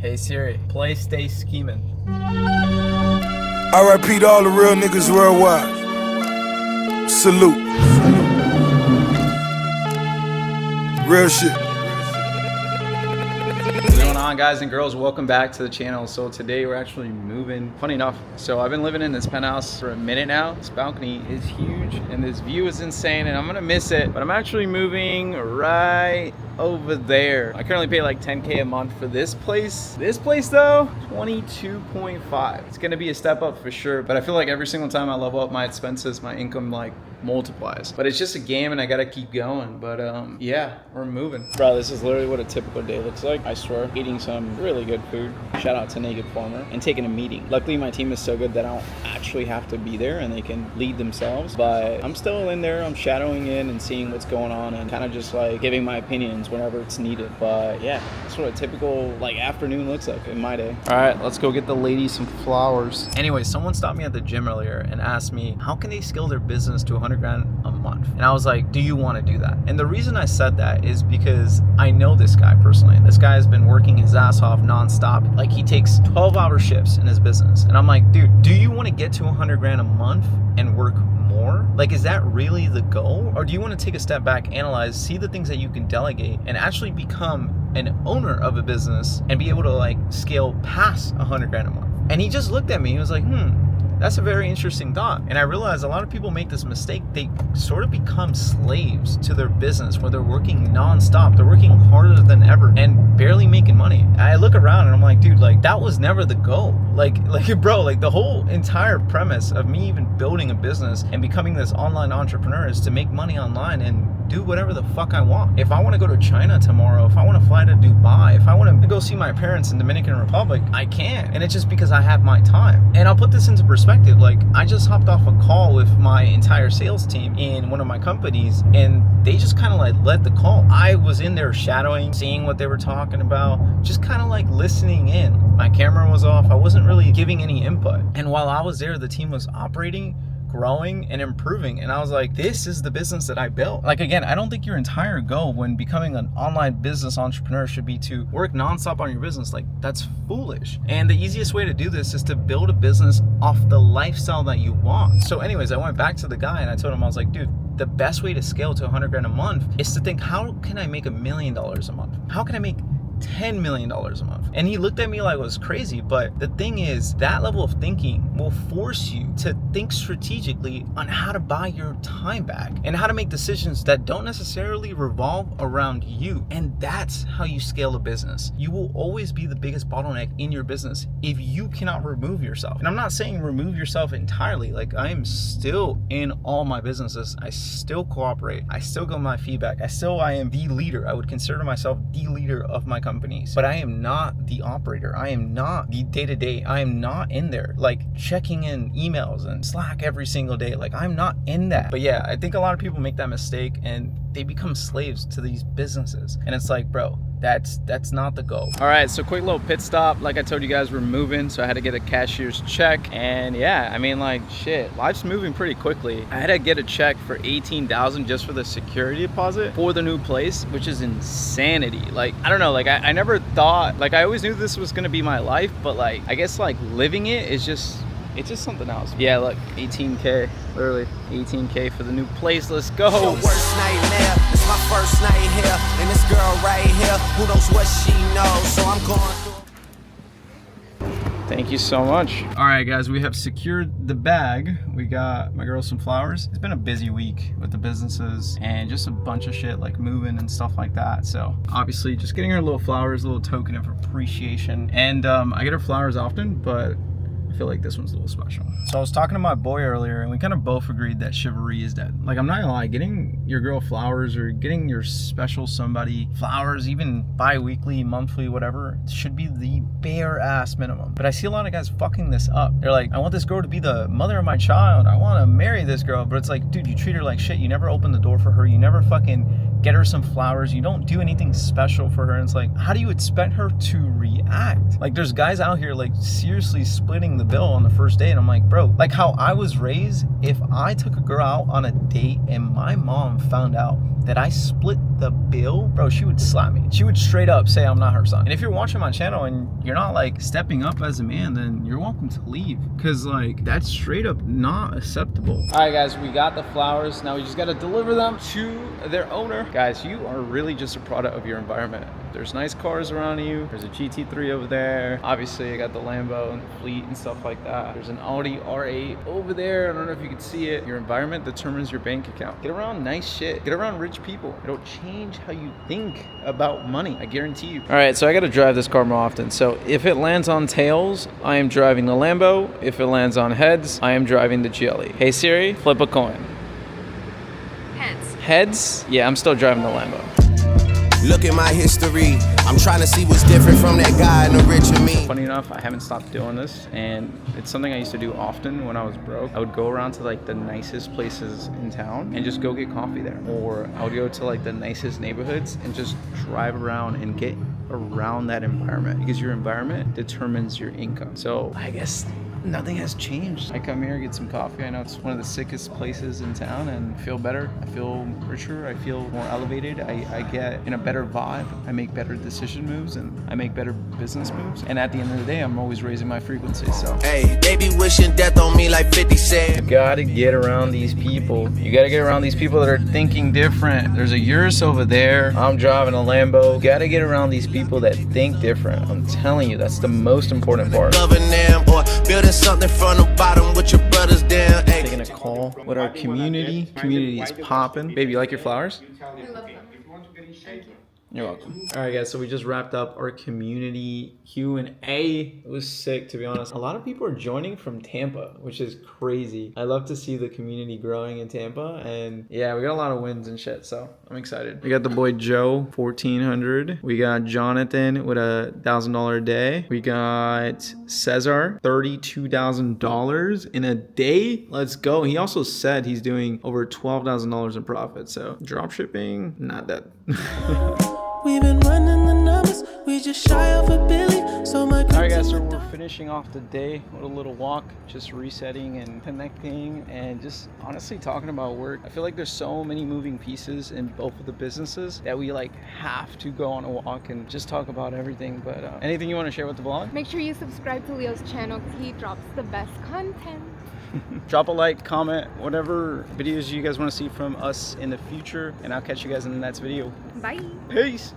Hey Siri, play Stay Schemin'. R.I.P. to all the real niggas worldwide. Salute. Real shit. What's going on, guys and girls? Welcome back to the channel. So today we're actually moving. Funny enough, so I've been living in this penthouse for a minute now. This balcony is huge and this view is insane and I'm gonna miss it, but I'm actually moving right over there. I currently pay like 10K a month for this place. This place though, 22.5. It's gonna be a step up for sure, but I feel like every single time I level up my expenses, my income like multiplies. But it's just a game and I gotta keep going. But yeah, we're moving. Bro, this is literally what a typical day looks like. I swear, eating some really good food. Shout out to Naked Farmer. And taking a meeting. Luckily my team is so good that I don't actually have to be there and they can lead themselves. But I'm still in there, I'm shadowing in and seeing what's going on and kind of just like giving my opinions whenever it's needed. But yeah, that's what a typical like afternoon looks like in my day. All right, let's go get the ladies some flowers. Anyway, someone stopped me at the gym earlier and asked me, how can they scale their business to 100 grand a month? And I was like, do you want to do that? And the reason I said that is because I know this guy personally. This guy has been working his ass off nonstop. Like he takes 12-hour shifts in his business. And I'm like, dude, do you want to get to 100 grand a month and work more? Like, is that really the goal? Or do you want to take a step back, analyze, see the things that you can delegate and actually become an owner of a business and be able to like scale past 100 grand a month? And he just looked at me, he was like, that's a very interesting thought. And I realized a lot of people make this mistake. They sort of become slaves to their business where they're working nonstop. They're working harder than ever and barely making money. I look around and I'm like, dude, like that was never the goal. Like bro, like the whole entire premise of me even building a business and becoming this online entrepreneur is to make money online and do whatever the fuck I want. If I want to go to China tomorrow, if I want to fly to Dubai, if I want to go see my parents in Dominican Republic, I can. And it's just because I have my time. And I'll put this into perspective. Like I just hopped off a call with my entire sales team in one of my companies and they just kind of like led the call. I was in there shadowing, seeing what they were talking about, just kind of like listening in. My camera was off. I wasn't really giving any input. And while I was there, the team was operating, growing and improving. And I was like, this is the business that I built. Like, again, I don't think your entire goal when becoming an online business entrepreneur should be to work nonstop on your business. Like, that's foolish. And the easiest way to do this is to build a business off the lifestyle that you want. So anyways, I went back to the guy and I told him, I was like, dude, the best way to scale to 100 grand a month is to think, how can I make $1 million a month? How can I make $10 million a month? And he looked at me like I was crazy. But the thing is, that level of thinking will force you to think strategically on how to buy your time back and how to make decisions that don't necessarily revolve around you. And that's how you scale a business. You will always be the biggest bottleneck in your business if you cannot remove yourself. And I'm not saying remove yourself entirely. Like, I am still in all my businesses. I still cooperate. I still give my feedback. I am the leader. I would consider myself the leader of my companies, but I am not the operator. I am not the day-to-day. I am not in there like checking in emails and Slack every single day. Like, I'm not in that. But yeah, I think a lot of people make that mistake and they become slaves to these businesses. And it's like, bro, that's not the goal. All right, so quick little pit stop. Like I told you guys, we're moving, so I had to get a cashier's check. And yeah, I mean, like, shit, life's moving pretty quickly. I had to get a check for $18,000 just for the security deposit for the new place, which is insanity. Like, I don't know, like I never thought, like I always knew this was gonna be my life, but like, I guess like living it is just, it's just something else. Yeah, look, 18K, literally 18K for the new place. Let's go. It's your worst nightmare. It's my first night here, and this girl right here, who knows what she knows, so I'm going through. Thank you so much. All right, guys, we have secured the bag. We got my girl some flowers. It's been a busy week with the businesses and just a bunch of shit like moving and stuff like that. So obviously just getting her little flowers, a little token of appreciation. And I get her flowers often, but I feel like this one's a little special. So I was talking to my boy earlier and we kind of both agreed that Chivalry is dead. Like, I'm not gonna lie, getting your girl flowers or getting your special somebody flowers, even bi-weekly, monthly, whatever, should be the bare ass minimum. But I see a lot of guys fucking this up. They're like, I want this girl to be the mother of my child. I want to marry this girl. But it's like, dude, you treat her like shit. You never open the door for her. You never fucking get her some flowers. You don't do anything special for her. And it's like, how do you expect her to react? Like, there's guys out here like seriously splitting the bill on the first date. And I'm like, bro, like how I was raised, if I took a girl out on a date and my mom found out that I split the bill, bro, she would slap me. She would straight up say I'm not her son. And if you're watching my channel and you're not like stepping up as a man, then you're welcome to leave. Cause like that's straight up not acceptable. All right, guys, we got the flowers. Now we just gotta deliver them to their owner. Guys, you are really just a product of your environment. There's nice cars around you. There's a GT3 over there. Obviously, I got the Lambo and the Fleet and stuff like that. There's an Audi R8 over there. I don't know if you can see it. Your environment determines your bank account. Get around nice shit. Get around rich people. It'll change how you think about money. I guarantee you. All right, so I got to drive this car more often. So if it lands on tails, I am driving the Lambo. If it lands on heads, I am driving the GLE. Hey Siri, flip a coin. Heads. Heads? Yeah, I'm still driving the Lambo. Look at my history. I'm trying to see what's different from that guy in the rich and me. Funny enough, I haven't stopped doing this, and it's something I used to do often when I was broke. I would go around to like the nicest places in town and just go get coffee there. Or I would go to like the nicest neighborhoods and just drive around and get around that environment, because your environment determines your income. So I guess nothing has changed. I come here, get some coffee. I know it's one of the sickest places in town, and feel better. I feel richer. I feel more elevated. I get in a better vibe. I make better decision moves, and I make better business moves. And at the end of the day, I'm always raising my frequency. So Hey, they be wishing death on me like 50 Cent. you gotta get around these people. You gotta get around these people that are thinking different. There's a Urus over there. I'm driving a Lambo. You gotta get around these people that think different. I'm telling you, that's the most important part. Loving them or building something from the bottom with your brothers down. Hey. Taking a call with our community. Community is popping. Baby, you like your flowers? I love them. Thank you. You're welcome. All right, guys, so we just wrapped up our community Q&A. It was sick, to be honest. A lot of people are joining from Tampa, which is crazy. I love to see the community growing in Tampa, and yeah, we got a lot of wins and shit, so I'm excited. We got the boy Joe, 1,400. We got Jonathan with $1,000 a day. We got Cesar, $32,000 in a day. Let's go. He also said he's doing over $12,000 in profit, so drop shipping, not that. We've been running the numbers, we just shy of a billion. So my All right, guys, so we're finishing off the day with a little walk, just resetting and connecting and just honestly talking about work. I feel like there's so many moving pieces in both of the businesses that we like have to go on a walk and just talk about everything. But anything you want to share with the vlog? Make sure you subscribe to Leo's channel because he drops the best content. Drop a like, comment, whatever videos you guys want to see from us in the future, and I'll catch you guys in the next video. Bye. Peace.